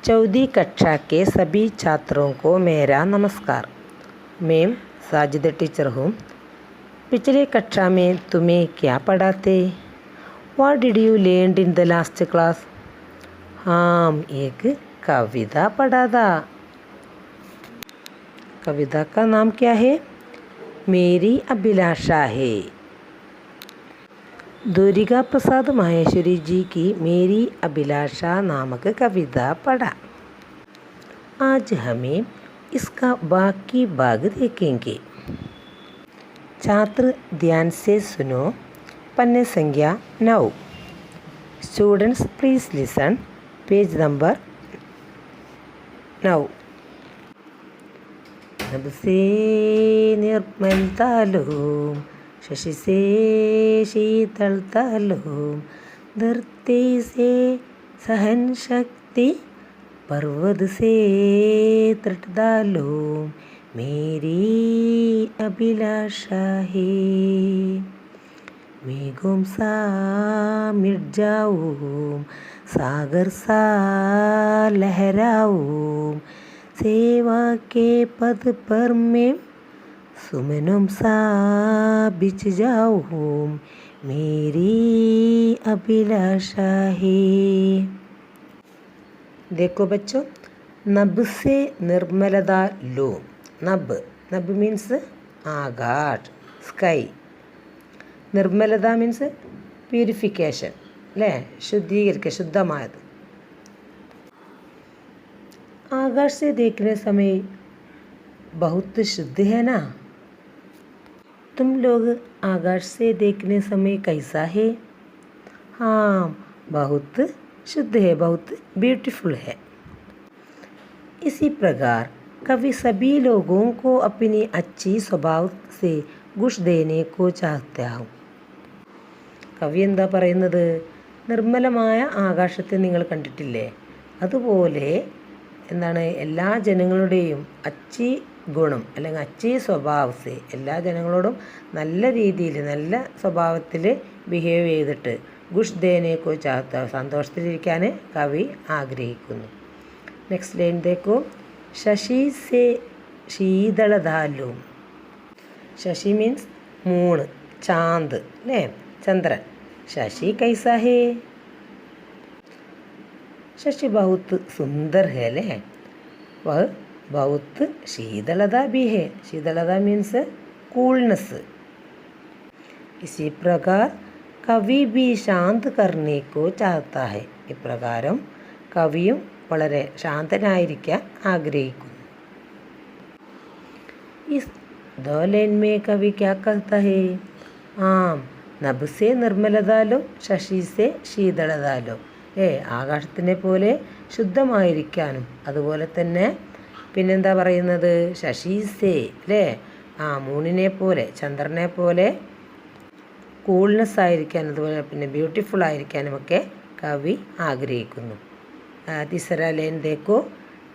चौथी कक्षा के सभी छात्रों को मेरा नमस्कार। मैं साजिदा टीचर हूँ। पिछले कक्षा में तुम्हें क्या पढ़ाते? What did you learn in the last class? हम एक कविता पढ़ा था। कविता का नाम क्या है? मेरी अभिलाषा है। दुर्गा प्रसाद माहेश्वरी जी की मेरी अभिलाषा नामक कविता पढ़ा। आज हमें इसका बाकी भाग देखेंगे। छात्र ध्यान से सुनो। पन्ने संख्या 9। Students please listen. Page number 9। नभ से निर्मल तालुम, शशि से शीतल तालुम, धरती से सहन शक्ति, पर्वत से तट तालुम, मेरी अभिलाषा है। मेघों सा मिट जाऊं, सागर सा लहराऊं, सेवा के पद पर मैं सुमनों सा बिछ जाऊं, मेरी अभिलाषा है। देखो बच्चों, नभ से निर्मलता लो। नभ मीन्स आकाश, स्काई। നിർമ്മലത മീൻസ് പ്യൂരിഫിക്കേഷൻ അല്ലേ, ശുദ്ധീകരിക്കുക, ശുദ്ധമായത്. आकाश से देखने समय बहुत शुद्ध है ना? तुम लोग आकाश से देखने समय कैसा है? हाँ, बहुत शुद्ध है, बहुत ब्यूटीफुल है। इसी प्रकार कवि सभी लोगों को अपनी अच्छी स्वभाव से गुश देने को चाहता हूँ. കവി എന്താ പറയുന്നത്? നിർമ്മലമായ ആകാശത്തെ നിങ്ങൾ കണ്ടിട്ടില്ലേ? അതുപോലെ എന്താണ്, എല്ലാ ജനങ്ങളുടെയും അച്ചി ഗുണം അല്ലെങ്കിൽ അച്ചി സ്വഭാവത്തെ എല്ലാ ജനങ്ങളോടും നല്ല രീതിയിൽ നല്ല സ്വഭാവത്തിൽ ബിഹേവ് ചെയ്തിട്ട് ഗുഷ് ദേനേക്കോ ചാത്ത സന്തോഷത്തിലിരിക്കാൻ കവി ആഗ്രഹിക്കുന്നു. നെക്സ്റ്റ് ലൈൻ ദേക്കോ. ശശി സേ ശീതളതാലും. ശശി മീൻസ് മൂൺ, ചാന്ത് അല്ലേ, ചന്ദ്രൻ. शशि कैसा है? शशि बहुत सुंदर है ले, वह बहुत शीतलता भी है. शीतलता मीन्स कूलनेस. इसी प्रकार कवि भी शांत करने को चाहता है. इप्रकारम कविയും വളരെ ശാന്തനായിരിക്കാൻ ആഗ്രഹിക്കുന്നു. इस दो लाइन में कवि क्या कहता है? ആം നഭ് സേ നിർമ്മലതാലോ, ശശി സേ ശീതളതാലോ. ആകാശത്തിനെ പോലെ ശുദ്ധമായിരിക്കാനും അതുപോലെ തന്നെ പിന്നെന്താ പറയുന്നത്, ശശി സേ അല്ലേ, മൂണിനെ പോലെ ചന്ദ്രനെ പോലെ കൂൾനെസ് ആയിരിക്കാനും അതുപോലെ പിന്നെ ബ്യൂട്ടിഫുൾ ആയിരിക്കാനുമൊക്കെ കവി ആഗ്രഹിക്കുന്നു. तीसरा लाइन देखो.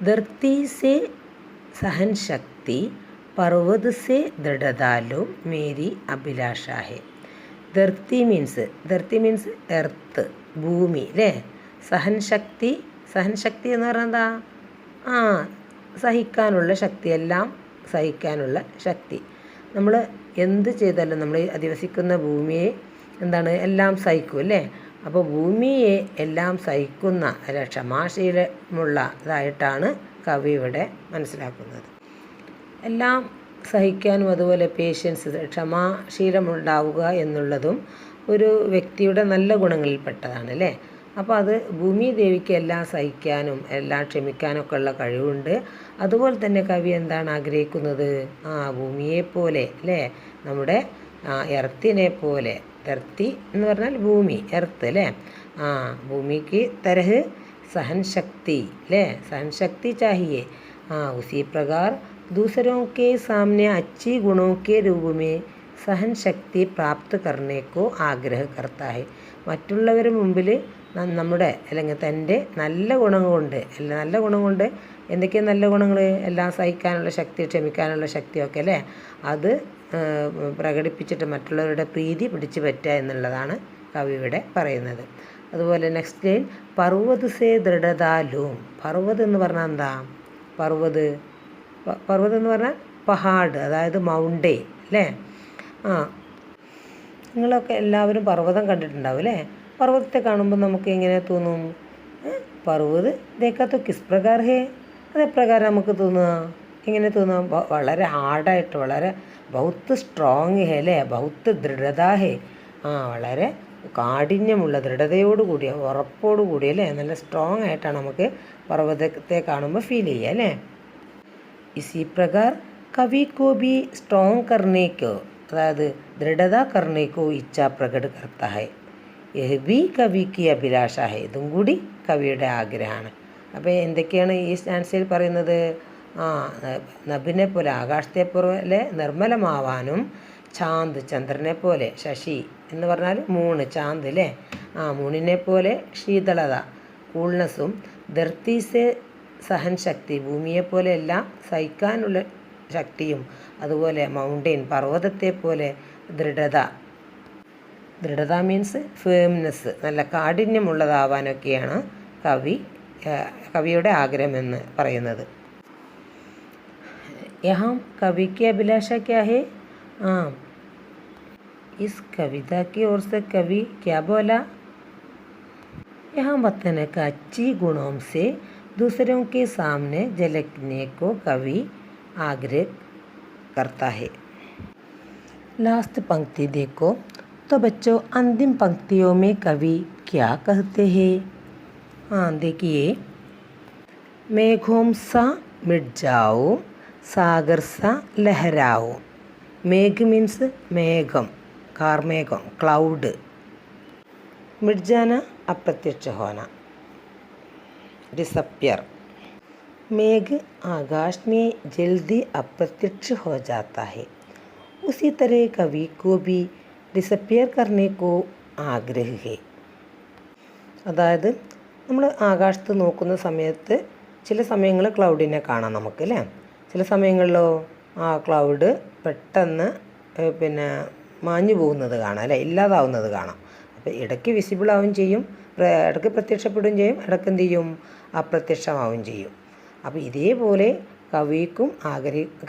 धरती से सहन शक्ति, पर्वत से दृढ़तालो, मेरी अभिलाषा है. ധർത്തി മീൻസ് എർത്ത്, ഭൂമി അല്ലേ. സഹൻ ശക്തി എന്ന് പറഞ്ഞാൽ എന്താ? സഹിക്കാനുള്ള ശക്തി, എല്ലാം സഹിക്കാനുള്ള ശക്തി. നമ്മൾ എന്ത് ചെയ്താലും നമ്മൾ അധിവസിക്കുന്ന ഭൂമിയെ എന്താണ്, എല്ലാം സഹിക്കും അല്ലേ. അപ്പോൾ ഭൂമിയെ എല്ലാം സഹിക്കുന്ന അല്ല, ക്ഷമാശീലമുള്ളതായിട്ടാണ് കവി ഇവിടെ മനസ്സിലാക്കുന്നത്. എല്ലാം സഹിക്കാനും അതുപോലെ പേഷ്യൻസ്, ക്ഷമാശീലമുണ്ടാവുക എന്നുള്ളതും ഒരു വ്യക്തിയുടെ നല്ല ഗുണങ്ങളിൽപ്പെട്ടതാണ് അല്ലേ. അപ്പോൾ അത് ഭൂമി ദേവിക്ക് എല്ലാം സഹിക്കാനും എല്ലാം ക്ഷമിക്കാനൊക്കെ ഉള്ള കഴിവുണ്ട്. അതുപോലെ തന്നെ കവി എന്താണ് ആഗ്രഹിക്കുന്നത്? ഭൂമിയെപ്പോലെ അല്ലേ, നമ്മുടെ എർത്തിനെ പോലെ. എർത്തി എന്ന് പറഞ്ഞാൽ ഭൂമി, എർത്ത് അല്ലേ. ഭൂമിക്ക് തരഹ് सहन शक्ति ले, सहन शक्ति चाहिए. उसी प्रकार दूसरों के सामने अच्छी गुणों के रूप में सहन शक्ति प्राप्त करने को आग्रह करता है. മറ്റുള്ളവരുടെ മുമ്പിൽ നമ്മുടെ അല്ലെങ്കിൽ തൻ്റെ നല്ല ഗുണം കൊണ്ട് എന്തൊക്കെയാണ് നല്ല ഗുണങ്ങൾ? എല്ലാം സഹിക്കാനുള്ള ശക്തി, ക്ഷമിക്കാനുള്ള ശക്തിയൊക്കെ അല്ലേ. അത് പ്രകടിപ്പിച്ചിട്ട് മറ്റുള്ളവരുടെ പ്രീതി പിടിച്ചു പറ്റുക എന്നുള്ളതാണ് കവി ഇവിടെ പറയുന്നത്. അതുപോലെ നെക്സ്റ്റ് ലൈൻ പർവ്വത് സേ ദൃഢതാലൂം. പർവ്വത് എന്ന് പറഞ്ഞാൽ എന്താ? പർവ്വത് എന്ന് പറഞ്ഞാൽ പഹാഡ്, അതായത് മൗണ്ടെയിൻ അല്ലേ? നിങ്ങളൊക്കെ എല്ലാവരും പർവ്വതം കണ്ടിട്ടുണ്ടാവും അല്ലേ? പർവ്വതത്തെ കാണുമ്പോൾ നമുക്ക് എങ്ങനെ തോന്നും? പർവ്വത് ദേഖാ തോ കിസ് പ്രകാർ ഹേ. അതെപ്രകാരം നമുക്ക് തോന്നുക? എങ്ങനെ തോന്നുക? വളരെ ഹാർഡായിട്ട്, വളരെ ബഹുത്ത് സ്ട്രോങ് ഹേ അല്ലേ? ബഹുത്ത് ദൃഢത ഹേ. വളരെ കാഠിന്യമുള്ള, ദൃഢതയോടുകൂടിയ, ഉറപ്പോടുകൂടി അല്ലേ? നല്ല സ്ട്രോങ് ആയിട്ടാണ് നമുക്ക് പർവ്വതത്തെ കാണുമ്പോൾ ഫീൽ ചെയ്യുക അല്ലേ? ഇസി പ്രകാർ കവി കോ ബി സ്ട്രോങ് കർണേക്കോ, അതായത് ദൃഢത കർണേക്കോ ഇച്ഛ പ്രകട് കർത്താ ഹൈ. യഹ് ബി കവിക്ക് അഭിലാഷ ഹൈ. ഇതും കൂടി കവിയുടെ ആഗ്രഹമാണ്. അപ്പോൾ എന്തൊക്കെയാണ് ഈ സ്റ്റാൻസയിൽ പറയുന്നത്? നബിനെ പോലെ, ആകാശത്തെ പോലെ നിർമ്മലമാവാനും, ചാന്ത് ചന്ദ്രനെ പോലെ, ശശി എന്ന് പറഞ്ഞാൽ മൂണ്, ചാന്ത് അല്ലേ? മൂണിനെ പോലെ ശീതളത, കൂൾനെസ്സും, ധർത്തി സെ സഹൻ ശക്തി, ഭൂമിയെപ്പോലെ എല്ലാം സഹിക്കാനുള്ള ശക്തിയും, അതുപോലെ മൗണ്ടെയിൻ പർവ്വതത്തെ പോലെ ദൃഢത. ദൃഢത മീൻസ് ഫേംനെസ്, നല്ല കാഠിന്യമുള്ളതാവാനൊക്കെയാണ് കവിയുടെ ആഗ്രഹമെന്ന് പറയുന്നത്. यहाँ कवि की अभिलाषा क्या है? इस कविता की ओर से कवि क्या बोला? यहाँ वतन का अच्छी गुणों से दूसरों के सामने झलकने को कवि आग्रह करता है. लास्ट पंक्ति देखो तो बच्चों, अंतिम पंक्तियों में कवि क्या कहते हैं? देखिए, मेघों सा मिट जाओ, सागर सा लहराओ. मेघ मीन्स मेघम, कार्मेघम, क्लाउड. मिट जाना, अप्रत्यक्ष होना, डिसअपियर. मेघ आकाश में जल्दी अप्रत्यक्ष हो जाता है. उसी तरह कवि को भी डिसअपियर करने को ആഗ്രഹ है. അതായത് നമ്മൾ ആകാശത്ത് നോക്കുന്ന സമയത്ത് ചില സമയങ്ങളിൽ ക്ലൗഡിനെ കാണാം നമുക്ക് അല്ലേ? ചില സമയങ്ങളിലോ ക്ലൗഡ് പെട്ടെന്ന് മാഞ്ഞു പോകുന്നത് കാണാം അല്ലേ? ഇല്ലാതാവുന്നത് കാണാം. അപ്പോൾ ഇടയ്ക്ക് വിസിബിൾ ആവുകയും ചെയ്യും, ഇടയ്ക്ക് പ്രത്യക്ഷപ്പെടുകയും ചെയ്യും, ഇടയ്ക്ക് എന്ത് ചെയ്യും? അപ്രത്യക്ഷമാവുകയും ചെയ്യും. അപ്പോൾ ഇതേപോലെ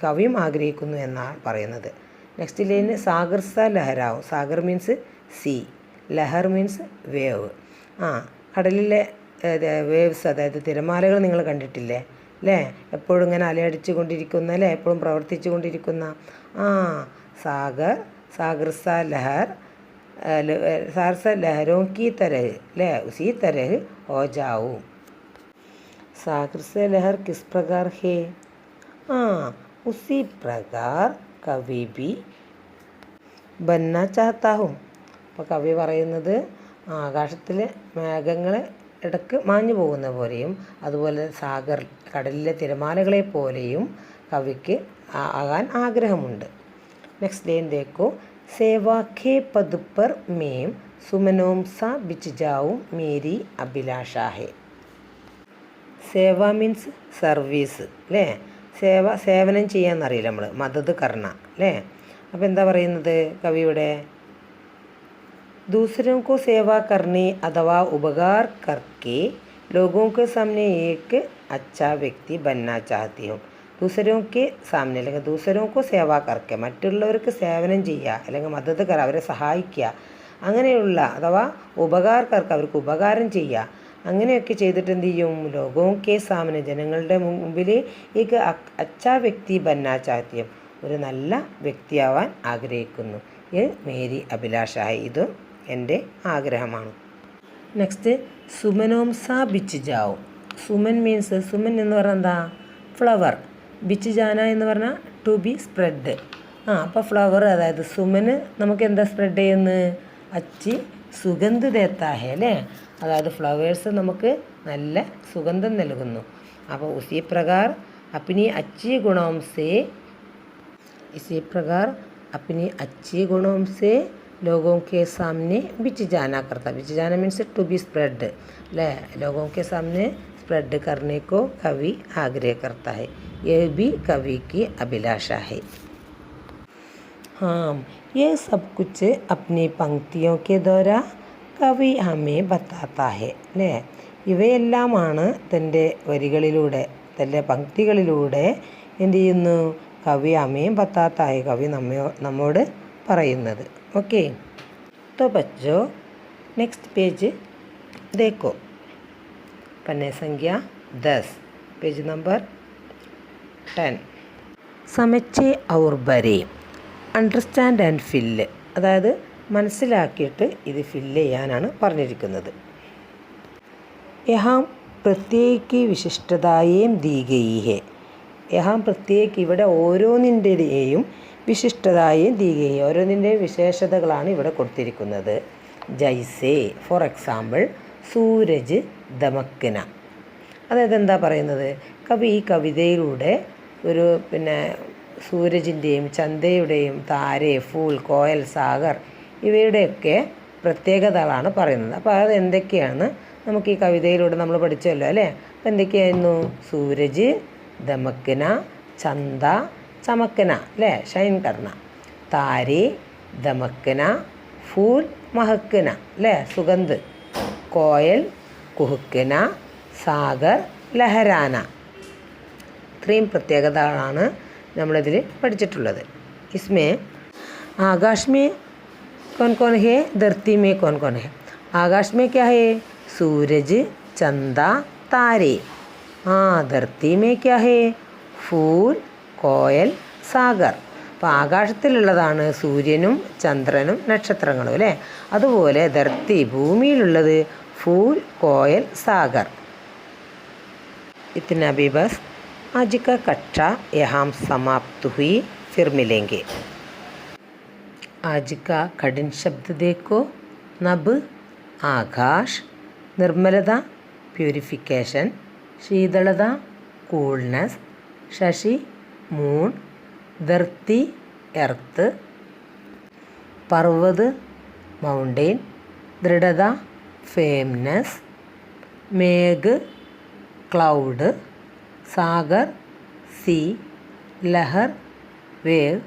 കവിയും ആഗ്രഹിക്കുന്നു എന്നാണ് പറയുന്നത്. നെക്സ്റ്റ് ലൈന് സാഗർ സ ലഹരാവും. സാഗർ മീൻസ് സീ, ലഹർ മീൻസ് വേവ്. കടലിലെ വേവ്സ്, അതായത് തിരമാലകൾ നിങ്ങൾ കണ്ടിട്ടില്ലേ അല്ലേ? എപ്പോഴും ഇങ്ങനെ അലയടിച്ചു കൊണ്ടിരിക്കുന്ന അല്ലേ? എപ്പോഴും പ്രവർത്തിച്ചു കൊണ്ടിരിക്കുന്ന സാഗർ സ ലഹർ, സാഗർ സ ലഹരോं की तरह അല്ലേ? उसी तरह हो जाओ. सागर से लहर किस प्रकार है? उसी प्रकार कवि भी बनना चाहता हूँ. അപ്പോൾ കവി പറയുന്നത് ആകാശത്തിലെ മേഘങ്ങൾ ഇടയ്ക്ക് മാഞ്ഞു പോകുന്ന പോലെയും, അതുപോലെ കടലിലെ തിരമാലകളെ പോലെയും കവിക്ക് ആകാൻ ആഗ്രഹമുണ്ട്. നെക്സ്റ്റ് ലൈൻ देखो, सेवा के पद पर मैं सुमनों सा बिछ जाऊं, मेरी अभिलाषा है. സേവ മീൻസ് സർവീസ് അല്ലേ? സേവനം ചെയ്യാന്നറിയില്ല നമ്മൾ, മദത് കർണ അല്ലേ? അപ്പോൾ എന്താ പറയുന്നത് കവിയുടെ? दूसरों को सेवा करने अथवा उपकार करके लोगों के सामने एक अच्छा व्यक्ति बनना चाहती हूँ. दूसरों के सामने അല്ലെങ്കിൽ दूसरों को सेवा करके, മറ്റുള്ളവർക്ക് സേവനം ചെയ്യുക അല്ലെങ്കിൽ മദത് കർ, അവരെ സഹായിക്കുക, അങ്ങനെയുള്ള അഥവാ ഉപകാരക്കാർക്ക് അവർക്ക് ഉപകാരം ചെയ്യുക, അങ്ങനെയൊക്കെ ചെയ്തിട്ട് എന്ത് ചെയ്യും? ലോകോं के सामने, ജനങ്ങളുടെ മുമ്പിൽ एक अच्छा व्यक्ति बनना चाहती हूँ, ഒരു നല്ല വ്യക്തിയാവാൻ ആഗ്രഹിക്കുന്നു. ഇത് മേരി അഭിലാഷ, ഇത് എൻ്റെ ആഗ്രഹമാണ്. നെക്സ്റ്റ് സുമനോം സാ ബിച്ച് ജാവും. സുമൻ മീൻസ്, സുമൻ എന്ന് പറഞ്ഞാൽ എന്താ? ഫ്ലവർ. ബിച്ച് ജാന എന്ന് പറഞ്ഞാൽ ടു ബി സ്പ്രെഡ്. അപ്പോൾ ഫ്ലവർ, അതായത് സുമന് നമുക്ക് എന്താ സ്പ്രെഡ് ചെയ്യുന്നത്? അച്ചി സുഗന്ധ ദേത്താഹേ അല്ലേ? അതായത് ഫ്ലവേഴ്സ് നമുക്ക് നല്ല സുഗന്ധം നൽകുന്നു. അപ്പോൾ ഉസി പ്രകാർ അപ്പിനി അച്ചി ഗുണോം സേ, ഇസി പ്രകാർ അപ്പിനി അച്ചി ഗുണോം സേ लोगों के सामने बिच जाना करता. बिच जाना मीन्स टू बी स्प्रेड ले, लोगों के सामने स्प्रेड करने को कवि आग्रह करता है. यह भी कवि की अभिलाषा है. ये सब कुछ अपनी पंक्तियों के द्वारा കവി ഹമേ ബത്താത്ത ഹെ അല്ലേ. ഇവയെല്ലാമാണ് തൻ്റെ വരികളിലൂടെ തൻ്റെ പങ്ക്തികളിലൂടെ എന്ത് ചെയ്യുന്നു, കവി ഹമേ ബത്താത്ത ഹെ, കവി നമ്മോട് പറയുന്നത്. ഓക്കെ, तो बच्चों नेक्स्ट पेज देखो, पन्ने संख्या 10, पेज नंबर 10. സമച്ചേ ഔർ ബരേ, അണ്ടർസ്റ്റാൻഡ് ആൻഡ് ഫില്ല്, അതായത് മനസ്സിലാക്കിയിട്ട് ഇത് ഫില്ല് ചെയ്യാനാണ് പറഞ്ഞിരിക്കുന്നത്. യഹാം പ്രത്യേക വിശിഷ്ടതായേം ദീ ഗയി ഹെ, യഹാം പ്രത്യേക, ഇവിടെ ഓരോന്നിൻ്റെയും വിശിഷ്ടതായേം ദീ ഗയി, ഓരോന്നിൻ്റെയും വിശേഷതകളാണ് ഇവിടെ കൊടുത്തിരിക്കുന്നത്. ജൈസേ, ഫോർ എക്സാമ്പിൾ സൂരജ് ദമക്കന, അതായത് എന്താ പറയുന്നത്, കവി ഈ കവിതയിലൂടെ ഒരു സൂരജിൻ്റെയും ചന്തയുടെയും താരെ, ഫൂൽ, കോയൽ, സാഗർ ഇവയുടെയൊക്കെ പ്രത്യേകതകളാണ് പറയുന്നത്. അപ്പോൾ അത് എന്തൊക്കെയാണ് നമുക്ക് ഈ കവിതയിലൂടെ നമ്മൾ പഠിച്ചല്ലോ അല്ലേ. അപ്പോൾ എന്തൊക്കെയായിരുന്നു, സൂരജ്, ദമക്കന, ചന്ത, ചമക്കന അല്ലേ, ഷൈൻ കർണ, താരെ, ദമക്കന, ഫൂൽ, മഹക്കന അല്ലേ, സുഗന്ധ്, കോയൽ, കുഹുക്കന, സാഗർ, ലഹരാന. ഇത്രയും പ്രത്യേകതകളാണ് നമ്മളിതിൽ പഠിച്ചിട്ടുള്ളത്. इसमें आकाश में कौन कौन है, धरती में कौन कौन है. आकाश में क्या है, सूरज, चंदा, तारे. धरती में क्या है, फूल, കോയൽ, സാഗർ. അപ്പോൾ ആകാശത്തിലുള്ളതാണ് സൂര്യനും ചന്ദ്രനും നക്ഷത്രങ്ങളും അല്ലേ. അതുപോലെ ധർത്തി, ഭൂമിയിലുള്ളത് ഫൂൽ, കോയൽ, സാഗർ. इतना भी बस, आज का कक्षा यहाँ समाप्त हुई, फिर मिलेंगे. आज का कठिन शब्द देखो, नभ, आकाश, निर्मलता, प्यूरिफिकेशन, शीतलता, कूलनेस, शशि, मून, धरती, एर्थ, पर्वत, माउंटेन, दृढ़ता, फेमनेस, मेघ, क्लाउड, सागर, सी, लहर, वेव,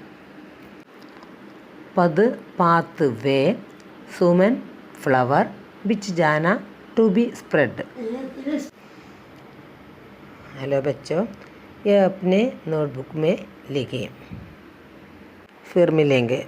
पद, पाथ, वे, सुमन, फ्लावर, बिच जाना, टू बी स्प्रेड. हेलो बच्चों, ये अपने नोटबुक में लिखिए, फिर मिलेंगे.